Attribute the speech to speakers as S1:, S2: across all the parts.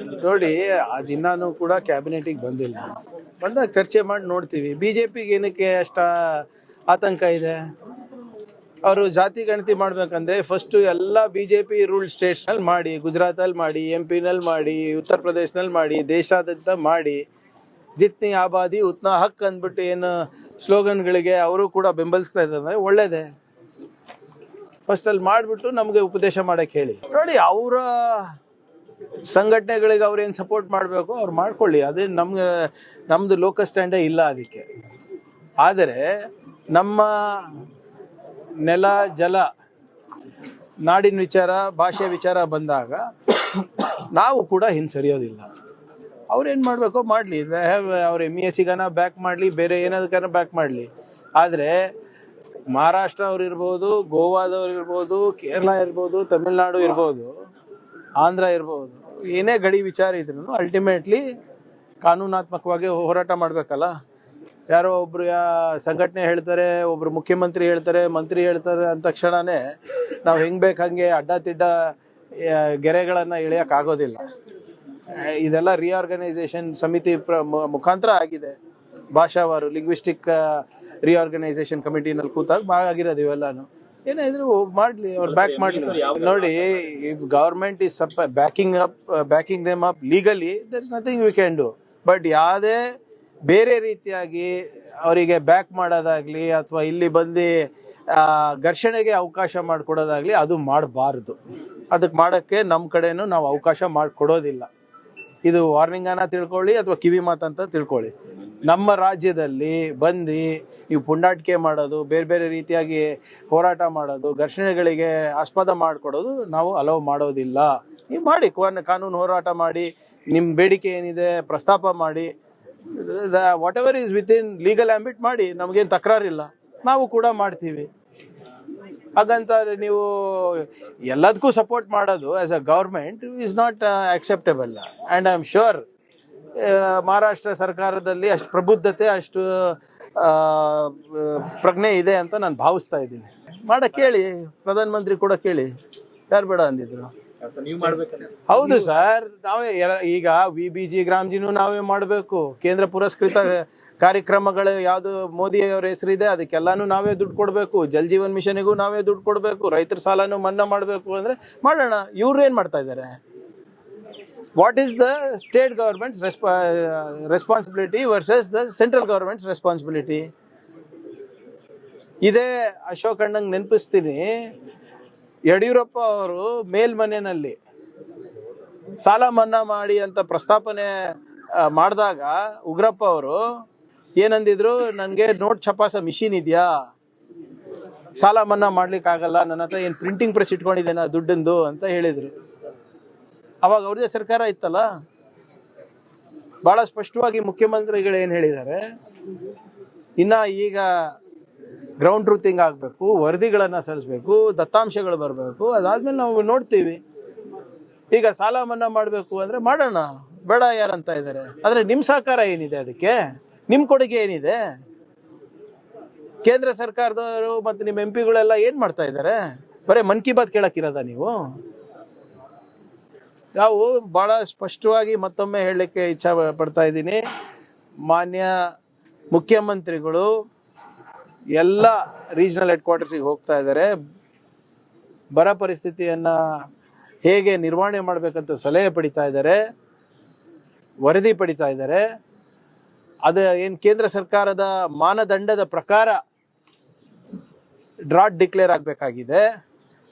S1: ನೋಡಿ ಅದಿನ್ನಾನು ಕೂಡ ಕ್ಯಾಬಿನೆಟಿಗೆ ಬಂದಿಲ್ಲ. ಬಂದಾಗ ಚರ್ಚೆ ಮಾಡಿ ನೋಡ್ತೀವಿ. ಬಿಜೆಪಿಗೆ ಏನಕ್ಕೆ ಅಷ್ಟ ಆತಂಕ ಇದೆ? ಅವರು ಜಾತಿ ಗಣತಿ ಮಾಡ್ಬೇಕಂದ್ರೆ ಫಸ್ಟು ಎಲ್ಲ ಬಿಜೆಪಿ ರೂಲ್ಡ್ ಸ್ಟೇಟ್ಸ್ನಲ್ಲಿ ಮಾಡಿ, ಗುಜರಾತಲ್ಲಿ ಮಾಡಿ, MP ನಲ್ಲಿ ಮಾಡಿ, ಉತ್ತರ ಪ್ರದೇಶನಲ್ಲಿ ಮಾಡಿ, ದೇಶಾದ್ಯಂತ ಮಾಡಿ, ಜಿತ್ನಿ ಆಬಾದಿ ಉತ್ನಾ ಹಕ್ ಅಂದ್ಬಿಟ್ಟು ಏನು ಸ್ಲೋಗನ್ಗಳಿಗೆ ಅವರು ಕೂಡ ಬೆಂಬಲಿಸ್ತಾ ಇದ್ದಾರೆ. ಒಳ್ಳೇದೇ. ಫಸ್ಟ್ ಅಲ್ಲಿ ಮಾಡಿಬಿಟ್ಟು ನಮಗೆ ಉಪದೇಶ ಮಾಡಕ್ಕೆ ಹೇಳಿ. ನೋಡಿ, ಅವರ ಸಂಘಟನೆಗಳಿಗೆ ಅವ್ರೇನು ಸಪೋರ್ಟ್ ಮಾಡಬೇಕು ಅವ್ರು ಮಾಡ್ಕೊಳ್ಳಿ. ಅದೇ ನಮ್ಮದು ಲೋಕಲ್ ಸ್ಟ್ಯಾಂಡೇ ಇಲ್ಲ ಅದಕ್ಕೆ. ಆದರೆ ನಮ್ಮ ನೆಲ ಜಲ ನಾಡಿನ ವಿಚಾರ ಭಾಷೆ ವಿಚಾರ ಬಂದಾಗ ನಾವು ಕೂಡ ಹಿಂಸರಿಯೋದಿಲ್ಲ. ಅವ್ರೇನು ಮಾಡಬೇಕೋ ಮಾಡಲಿ. ಅವ್ರು MESಗಾನ ಬ್ಯಾಕ್ ಮಾಡಲಿ, ಬೇರೆ ಏನಾದಕ್ಕಾನ ಬ್ಯಾಕ್ ಮಾಡಲಿ. ಆದರೆ ಮಹಾರಾಷ್ಟ್ರ ಅವ್ರು ಇರ್ಬೋದು, ಗೋವಾದವ್ರು ಇರ್ಬೋದು, ಕೇರಳ ಇರ್ಬೋದು, ತಮಿಳ್ನಾಡು ಇರ್ಬೋದು, ಆಂಧ್ರ ಇರ್ಬೋದು, ಏನೇ ಗಡಿ ವಿಚಾರ ಇದ್ರೂ ಅಲ್ಟಿಮೇಟ್ಲಿ ಕಾನೂನಾತ್ಮಕವಾಗಿ ಹೋರಾಟ ಮಾಡಬೇಕಲ್ಲ. ಯಾರೋ ಒಬ್ರು ಸಂಘಟನೆ ಹೇಳ್ತಾರೆ, ಒಬ್ರು ಮುಖ್ಯಮಂತ್ರಿ ಹೇಳ್ತಾರೆ, ಮಂತ್ರಿ ಹೇಳ್ತಾರೆ ಅಂದ ತಕ್ಷಣವೇ ನಾವು ಹೆಂಗೆ ಬೇಕು ಹಾಗೆ ಅಡ್ಡತಿಡ್ಡ ಗೆರೆಗಳನ್ನು ಎಳೆಯೋಕ್ಕಾಗೋದಿಲ್ಲ. ಇದೆಲ್ಲ ರಿಆರ್ಗನೈಸೇಷನ್ ಸಮಿತಿ ಮುಖಾಂತರ ಆಗಿದೆ. ಭಾಷಾವಾರು ಲಿಂಗ್ವಿಸ್ಟಿಕ್ ರಿಆರ್ಗನೈಸೇಷನ್ ಕಮಿಟಿನಲ್ಲಿ ಕೂತಾಗ ಆಗಿರೋದು ಇವೆಲ್ಲಾನು. ಏನೇ ಇದ್ರು ಮಾಡಲಿ, ಅವ್ರು ಬ್ಯಾಕ್ ಮಾಡಲಿ. ನೋಡಿ, if government is backing them up legally, there is nothing we can do. But ಯಾವುದೇ ಬೇರೆ ರೀತಿಯಾಗಿ ಅವರಿಗೆ ಬ್ಯಾಕ್ ಮಾಡೋದಾಗ್ಲಿ ಅಥವಾ ಇಲ್ಲಿ ಬಂದು ಘರ್ಷಣೆಗೆ ಅವಕಾಶ ಮಾಡಿಕೊಡೋದಾಗ್ಲಿ ಅದು ಮಾಡಬಾರ್ದು. ಅದಕ್ಕೆ ಮಾಡೋಕ್ಕೆ ನಮ್ಮ ಕಡೆನೂ ನಾವು ಅವಕಾಶ ಮಾಡಿಕೊಡೋದಿಲ್ಲ. ಇದು ವಾರ್ನಿಂಗನ್ನ ತಿಳ್ಕೊಳ್ಳಿ ಅಥವಾ ಕಿವಿ ಮಾತಂತ ತಿಳ್ಕೊಳ್ಳಿ. ನಮ್ಮ ರಾಜ್ಯದಲ್ಲಿ ಬಂದು ನೀವು ಪುಂಡಾಟಿಕೆ ಮಾಡೋದು, ಬೇರೆ ಬೇರೆ ರೀತಿಯಾಗಿ ಹೋರಾಟ ಮಾಡೋದು, ಘರ್ಷಣೆಗಳಿಗೆ ಆಸ್ಪದ ಮಾಡಿಕೊಡೋದು ನಾವು ಅಲೋ ಮಾಡೋದಿಲ್ಲ. ನೀವು ಮಾಡಿ, ಕಾನೂನು ಹೋರಾಟ ಮಾಡಿ, ನಿಮ್ಮ ಬೇಡಿಕೆ ಏನಿದೆ ಪ್ರಸ್ತಾಪ ಮಾಡಿ, whatever is within legal ambit ಮಾಡಿ, ನಮಗೇನು ತಕರಾರಿಲ್ಲ. ನಾವು ಕೂಡ ಮಾಡ್ತೀವಿ. ಹಾಗಂತ ನೀವು ಎಲ್ಲದಕ್ಕೂ ಸಪೋರ್ಟ್ ಮಾಡೋದು as a government is not acceptable. And I am sure Maharashtra ಸರ್ಕಾರದಲ್ಲಿ ಅಷ್ಟು ಪ್ರಬುದ್ಧತೆ, ಅಷ್ಟು ಪ್ರಜ್ಞೆ ಇದೆ ಅಂತ ನಾನು ಭಾವಿಸ್ತಾ ಇದ್ದೀನಿ. ಮಾಡಕ್ಕೆ ಹೇಳಿ, ಪ್ರಧಾನಮಂತ್ರಿ ಕೂಡ ಕೇಳಿ, ಯಾರು ಬೇಡ ಅಂದಿದ್ರು. ಹೌದು ಸರ್, ನಾವೇ ಈಗ VBG ಗ್ರಾಮ್ಜಿನೂ ನಾವೇ ಮಾಡಬೇಕು. ಕೇಂದ್ರ ಪುರಸ್ಕೃತ ಕಾರ್ಯಕ್ರಮಗಳು ಯಾವುದು ಮೋದಿಯವರ ಹೆಸರಿದೆ ಅದಕ್ಕೆಲ್ಲಾನು ನಾವೇ ದುಡ್ಡು ಕೊಡಬೇಕು. ಜಲ್ ಜೀವನ್ ಮಿಷನ್ಗೂ ನಾವೇ ದುಡ್ಡು ಕೊಡಬೇಕು. ರೈತರ ಸಾಲನೂ ಮನ್ನಾ ಮಾಡಬೇಕು. ಅಂದರೆ ಮಾಡೋಣ. ಇವ್ರು ಏನು ಮಾಡ್ತಾ ಇದ್ದಾರೆ? What is the state governments responsibility versus the central governments responsibility? ಇದೇ ಅಶೋಕ್ ಅಣ್ಣಂಗೆ ನೆನಪಿಸ್ತೀನಿ. ಯಡಿಯೂರಪ್ಪ ಅವರು ಮೇಲ್ಮನೆಯಲ್ಲಿ ಸಾಲ ಮನ್ನಾ ಮಾಡಿ ಅಂತ ಪ್ರಸ್ತಾಪನೆ ಮಾಡಿದಾಗ ಉಗ್ರಪ್ಪ ಅವರು ಏನಂದಿದ್ರು, ನನಗೆ ನೋಟ್ ಛಪಾಸ ಮಿಷಿನ್ ಇದೆಯಾ, ಸಾಲ ಮನ್ನಾ ಮಾಡ್ಲಿಕ್ಕಾಗಲ್ಲ, ನನ್ನ ಹತ್ರ ಏನು ಪ್ರಿಂಟಿಂಗ್ ಪ್ರೆಸ್ ಇಟ್ಕೊಂಡಿದ್ದೇನೆ ದುಡ್ಡಿಂದು ಅಂತ ಹೇಳಿದರು. ಅವಾಗ ಅವ್ರದ್ದೇ ಸರ್ಕಾರ ಇತ್ತಲ್ಲ. ಭಾಳ ಸ್ಪಷ್ಟವಾಗಿ ಮುಖ್ಯಮಂತ್ರಿಗಳು ಏನು ಹೇಳಿದ್ದಾರೆ, ಇನ್ನು ಈಗ ಗ್ರೌಂಡ್ ಟ್ರೂತಿಂಗ್ ಆಗಬೇಕು, ವರದಿಗಳನ್ನು ಸಲ್ಲಿಸಬೇಕು, ದತ್ತಾಂಶಗಳು ಬರಬೇಕು, ಅದಾದ್ಮೇಲೆ ನಾವು ನೋಡ್ತೀವಿ. ಈಗ ಸಾಲ ಮನ್ನಾ ಮಾಡಬೇಕು ಅಂದರೆ ಮಾಡೋಣ, ಬೇಡ ಯಾರಂತ ಇದ್ದಾರೆ. ಆದರೆ ನಿಮ್ಮ ಸಹಕಾರ ಏನಿದೆ, ಅದಕ್ಕೆ ನಿಮ್ಮ ಕೊಡುಗೆ ಏನಿದೆ? ಕೇಂದ್ರ ಸರ್ಕಾರದವರು ಮತ್ತು ನಿಮ್ಮ MP ಗಳೆಲ್ಲ ಏನು ಮಾಡ್ತಾ ಇದ್ದಾರೆ? ಬರೀ ಮನ್ ಕಿ ಬಾತ್ ಕೇಳಕ್ಕಿರೋದ ನೀವು? ನಾವು ಭಾಳ ಸ್ಪಷ್ಟವಾಗಿ ಮತ್ತೊಮ್ಮೆ ಹೇಳಲಿಕ್ಕೆ ಇಚ್ಛೆ ಪಡ್ತಾ ಇದ್ದೀನಿ. ಮಾನ್ಯ ಮುಖ್ಯಮಂತ್ರಿಗಳು ಎಲ್ಲ ರೀಜನಲ್ ಹೆಡ್ ಕ್ವಾರ್ಟರ್ಸಿಗೆ ಹೋಗ್ತಾ ಇದ್ದಾರೆ. ಬರ ಪರಿಸ್ಥಿತಿಯನ್ನು ಹೇಗೆ ನಿರ್ವಹಣೆ ಮಾಡಬೇಕಂತ ಸಲಹೆ ಪಡಿತಾ ಇದ್ದಾರೆ, ವರದಿ ಪಡಿತಾ ಇದ್ದಾರೆ. ಅದು ಏನು ಕೇಂದ್ರ ಸರ್ಕಾರದ ಮಾನದಂಡದ ಪ್ರಕಾರ ಡ್ರಾಟ್ ಡಿಕ್ಲೇರ್ ಆಗಬೇಕಾಗಿದೆ.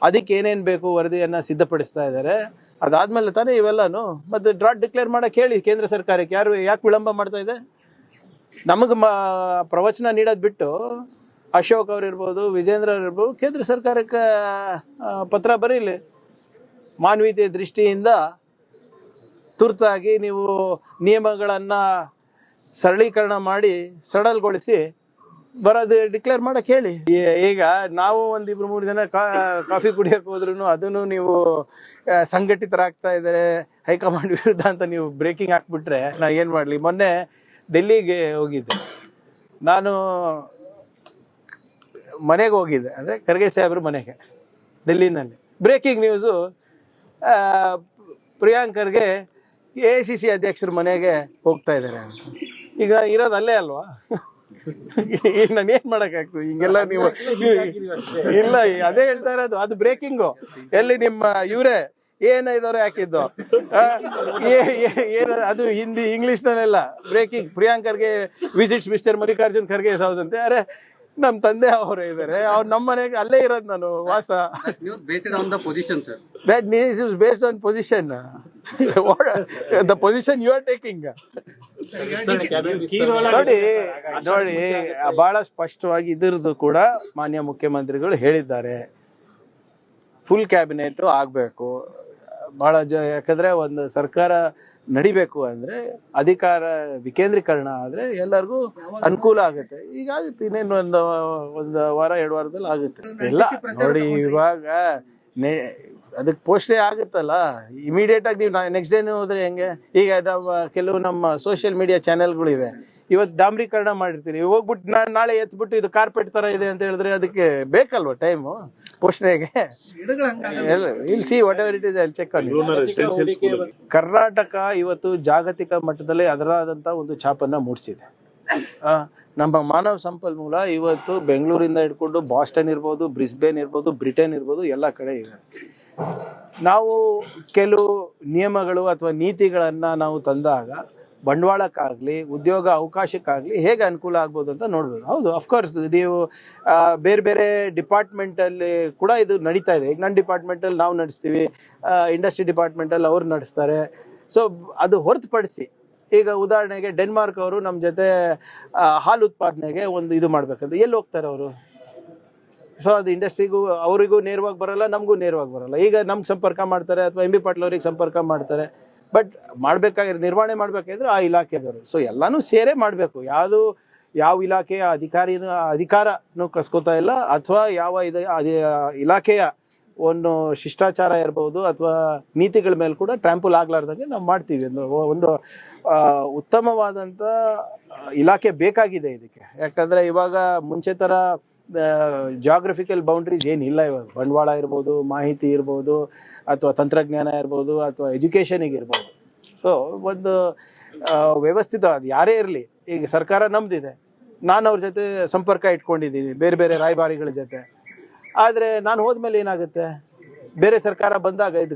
S1: ಅದಕ್ಕೆ ಏನೇನು ಬೇಕು ವರದಿಯನ್ನು ಸಿದ್ಧಪಡಿಸ್ತಾ ಇದ್ದಾರೆ. ಅದಾದಮೇಲೆ ತಾನೇ ಇವೆಲ್ಲನೂ. ಮತ್ತು ಡ್ರಾಟ್ ಡಿಕ್ಲೇರ್ ಮಾಡೋಕ್ಕೆ ಹೇಳಿ ಕೇಂದ್ರ ಸರ್ಕಾರಕ್ಕೆ. ಯಾಕೆ ವಿಳಂಬ ಮಾಡ್ತಾ ಇದೆ? ನಮಗೆ ಪ್ರವಚನ ನೀಡೋದು ಬಿಟ್ಟು ಅಶೋಕ್ ಅವರಿರ್ಬೋದು, ವಿಜೇಂದ್ರ ಅವರಿರ್ಬೋದು, ಕೇಂದ್ರ ಸರ್ಕಾರಕ್ಕೆ ಪತ್ರ ಬರೀಲಿ. ಮಾನವೀಯತೆ ದೃಷ್ಟಿಯಿಂದ ತುರ್ತಾಗಿ ನೀವು ನಿಯಮಗಳನ್ನು ಸರಳೀಕರಣ ಮಾಡಿ ಸಡಲ್ಗೊಳಿಸಿ ಬರೋದು ಡಿಕ್ಲೇರ್ ಮಾಡೋಕ್ಕೆ ಹೇಳಿ. ಈಗ ನಾವು ಒಂದಿಬ್ರು ಮೂರು ಜನ ಕಾಫಿ ಕುಡಿಯೋಕೆ ಹೋದ್ರೂ ಅದನ್ನು ನೀವು ಸಂಘಟಿತರಾಗ್ತಾ ಇದ್ದಾರೆ ಹೈಕಮಾಂಡ್ ವಿರುದ್ಧ ಅಂತ ನೀವು ಬ್ರೇಕಿಂಗ್ ಹಾಕ್ಬಿಟ್ರೆ ನಾ ಏನು ಮಾಡಲಿ? ಮೊನ್ನೆ ಡೆಲ್ಲಿಗೆ ಹೋಗಿದ್ದೆ ನಾನು. ಮನೆಗೆ ಹೋಗಿದ್ದೆ, ಅಂದರೆ ಖರ್ಗೆ ಸಾಹೇಬ್ರ ಮನೆಗೆ ಡೆಲ್ಲಿನಲ್ಲಿ. ಬ್ರೇಕಿಂಗ್ ನ್ಯೂಸು, ಪ್ರಿಯಾಂಕರ್ಗೆ AICC ಅಧ್ಯಕ್ಷರ ಮನೆಗೆ ಹೋಗ್ತಾ ಇದ್ದಾರೆ ಅಂತ. ಈಗ ಇರೋದು ಅಲ್ಲೇ ಅಲ್ವಾ? ಈಗ ನಾನು ಏನ್ ಮಾಡಕ್ಕಾಗ್ತದೆ ಹಿಂಗೆಲ್ಲ ನೀವು? ಇಲ್ಲ, ಅದೇ ಹೇಳ್ತಾ ಇರೋದು, ಅದು ಬ್ರೇಕಿಂಗು. ಎಲ್ಲಿ ನಿಮ್ಮ ಇವರೇ ಏನಿದವ್ರೆ ಹಾಕಿದ್ದು ಏನು ಅದು ಹಿಂದಿ ಇಂಗ್ಲಿಷ್ನಲ್ಲೆಲ್ಲ breaking. Priyank Kharge visits mister Mallikarjun Kharge house ಅಂತೆ. ಅರೆ ನಮ್ಮ ತಂದೆ ಅವರೇ ಇದ್ದಾರೆ, ಅವ್ರು ನಮ್ಮ ಮನೆಗೆ ಅಲ್ಲೇ ಇರೋದು ನಾನು ವಾಸ. That news is based on position. The position you are taking. ನೋಡಿ ಬಹಳ ಸ್ಪಷ್ಟವಾಗಿ ಇದ್ರದ್ದು ಕೂಡ ಮಾನ್ಯ ಮುಖ್ಯಮಂತ್ರಿಗಳು ಹೇಳಿದ್ದಾರೆ. ಫುಲ್ ಕ್ಯಾಬಿನೆಟ್ ಆಗಬೇಕು. ಬಹಳ ಯಾಕಂದ್ರೆ ಒಂದು ಸರ್ಕಾರ ನಡಿಬೇಕು ಅಂದ್ರೆ ಅಧಿಕಾರ ವಿಕೇಂದ್ರೀಕರಣ ಆದ್ರೆ ಎಲ್ಲರಿಗೂ ಅನುಕೂಲ ಆಗುತ್ತೆ. ಈಗ ಆಗುತ್ತೆ, ಇನ್ನೇನು ಒಂದು ವಾರ 2 ವಾರದಲ್ಲಿ ಆಗುತ್ತೆ ಎಲ್ಲ. ನೋಡಿ ಇವಾಗ ಅದಕ್ಕೆ ಪೋಸ್ಟೇ ಆಗುತ್ತಲ್ಲ ಇಮಿಡಿಯೇಟ್ ಆಗಿ. ನೀವು ನೆಕ್ಸ್ಟ್ ಡೇನೇ ಹೋದ್ರೆ ಹೆಂಗೆ? ಈಗ ಕೆಲವು ನಮ್ಮ ಸೋಷಿಯಲ್ ಮೀಡಿಯಾ ಚಾನೆಲ್ಗಳಿವೆ, ಇವತ್ತು ಡಾಂಬ್ರೀಕರಣ ಮಾಡಿರ್ತೀರಿ, ಹೋಗ್ಬಿಟ್ಟು ನಾಳೆ ಎತ್ಬಿಟ್ಟು ಇದು ಕಾರ್ಪೆಟ್ ತರ ಇದೆ ಅಂತ ಹೇಳಿದ್ರೆ ಅದಕ್ಕೆ ಬೇಕಲ್ವ ಟೈಮು ಪೋಷಣೆಗೆ? ಇಲ್ಲಿ see what ever it is, ಅಲ್ಲಿ ಚೆಕ್ ಆಗಿ. ಕರ್ನಾಟಕ ಇವತ್ತು ಜಾಗತಿಕ ಮಟ್ಟದಲ್ಲಿ ಅದರಾದಂಥ ಒಂದು ಛಾಪನ್ನು ಮೂಡಿಸಿದೆ. ನಮ್ಮ ಮಾನವ ಸಂಪನ್ಮೂಲ ಇವತ್ತು ಬೆಂಗಳೂರಿಂದ ಹಿಡ್ಕೊಂಡು ಬಾಸ್ಟನ್ ಇರ್ಬೋದು, ಬ್ರಿಸ್ಬೇನ್ ಇರ್ಬೋದು, ಬ್ರಿಟನ್ ಇರ್ಬೋದು, ಎಲ್ಲ ಕಡೆ ಇದೆ. ನಾವು ಕೆಲವು ನಿಯಮಗಳು ಅಥವಾ ನೀತಿಗಳನ್ನು ನಾವು ತಂದಾಗ ಬಂಡವಾಳಕ್ಕಾಗಲಿ ಉದ್ಯೋಗ ಅವಕಾಶಕ್ಕಾಗಲಿ ಹೇಗೆ ಅನುಕೂಲ ಆಗ್ಬೋದು ಅಂತ ನೋಡ್ಬೋದು. ಹೌದು, ಅಫ್ಕೋರ್ಸ್ ನೀವು ಬೇರೆ ಬೇರೆ ಡಿಪಾರ್ಟ್ಮೆಂಟಲ್ಲಿ ಕೂಡ ಇದು ನಡೀತಾ ಇದೆ. ಈಗ ನನ್ನ ಡಿಪಾರ್ಟ್ಮೆಂಟಲ್ಲಿ ನಾವು ನಡೆಸ್ತೀವಿ, ಇಂಡಸ್ಟ್ರಿ ಡಿಪಾರ್ಟ್ಮೆಂಟಲ್ಲಿ ಅವ್ರು ನಡೆಸ್ತಾರೆ. ಸೊ ಅದು ಹೊರತುಪಡಿಸಿ ಈಗ ಉದಾಹರಣೆಗೆ ಡೆನ್ಮಾರ್ಕ್ ಅವರು ನಮ್ಮ ಜೊತೆ ಹಾಲು ಉತ್ಪಾದನೆಗೆ ಒಂದು ಇದು ಮಾಡಬೇಕಂದ್ರೆ ಎಲ್ಲಿ ಹೋಗ್ತಾರೆ ಅವರು? ಸೊ ಅದು ಇಂಡಸ್ಟ್ರಿಗೂ ಅವರಿಗೂ ನೇರವಾಗಿ ಬರೋಲ್ಲ, ನಮಗೂ ನೇರವಾಗಿ ಬರೋಲ್ಲ. ಈಗ ನಮ್ಗೆ ಸಂಪರ್ಕ ಮಾಡ್ತಾರೆ ಅಥವಾ MB ಪಾಟೀಲ್ ಅವ್ರಿಗೆ ಸಂಪರ್ಕ ಮಾಡ್ತಾರೆ. ಬಟ್ ಮಾಡಬೇಕಾಗಿರೋ ನಿರ್ವಹಣೆ ಮಾಡಬೇಕಾದ್ರೆ ಆ ಇಲಾಖೆದವರು. ಸೊ ಎಲ್ಲನೂ ಸೇರೇ ಮಾಡಬೇಕು. ಯಾವ ಇಲಾಖೆಯ ಅಧಿಕಾರನೂ ಕಸ್ಕೋತಾ ಇಲ್ಲ, ಅಥವಾ ಯಾವ ಇಲಾಖೆಯ ಒಂದು ಶಿಷ್ಟಾಚಾರ ಇರ್ಬೋದು ಅಥವಾ ನೀತಿಗಳ ಮೇಲೆ ಕೂಡ ಟ್ರ್ಯಾಂಪಲ್ ಆಗ್ಲಾರ್ದಂಗೆ ನಾವು ಮಾಡ್ತೀವಿ. ಒಂದು ಉತ್ತಮವಾದಂಥ ಇಲಾಖೆ ಬೇಕಾಗಿದೆ ಇದಕ್ಕೆ. ಯಾಕಂದರೆ ಇವಾಗ ಮುಂಚೆ ಥರ ಜಾಗ್ರಫಿಕಲ್ ಬೌಂಡ್ರೀಸ್ ಏನಿಲ್ಲ. ಇವಾಗ ಬಂಡವಾಳ ಇರ್ಬೋದು, ಮಾಹಿತಿ ಇರ್ಬೋದು, ಅಥವಾ ತಂತ್ರಜ್ಞಾನ ಇರ್ಬೋದು, ಅಥವಾ ಎಜುಕೇಷನಿಗೆ ಇರ್ಬೋದು. ಸೊ ಒಂದು ವ್ಯವಸ್ಥಿತ, ಅದು ಯಾರೇ ಇರಲಿ, ಈಗ ಸರ್ಕಾರ ನಮ್ದಿದೆ, ನಾನು ಅವ್ರ ಜೊತೆ ಸಂಪರ್ಕ ಇಟ್ಕೊಂಡಿದ್ದೀನಿ ಬೇರೆ ಬೇರೆ ರಾಯಭಾರಿಗಳ ಜೊತೆ. ಆದರೆ ನಾನು ಹೋದ್ಮೇಲೆ ಏನಾಗುತ್ತೆ? ಬೇರೆ ಸರ್ಕಾರ ಬಂದಾಗ ಇದು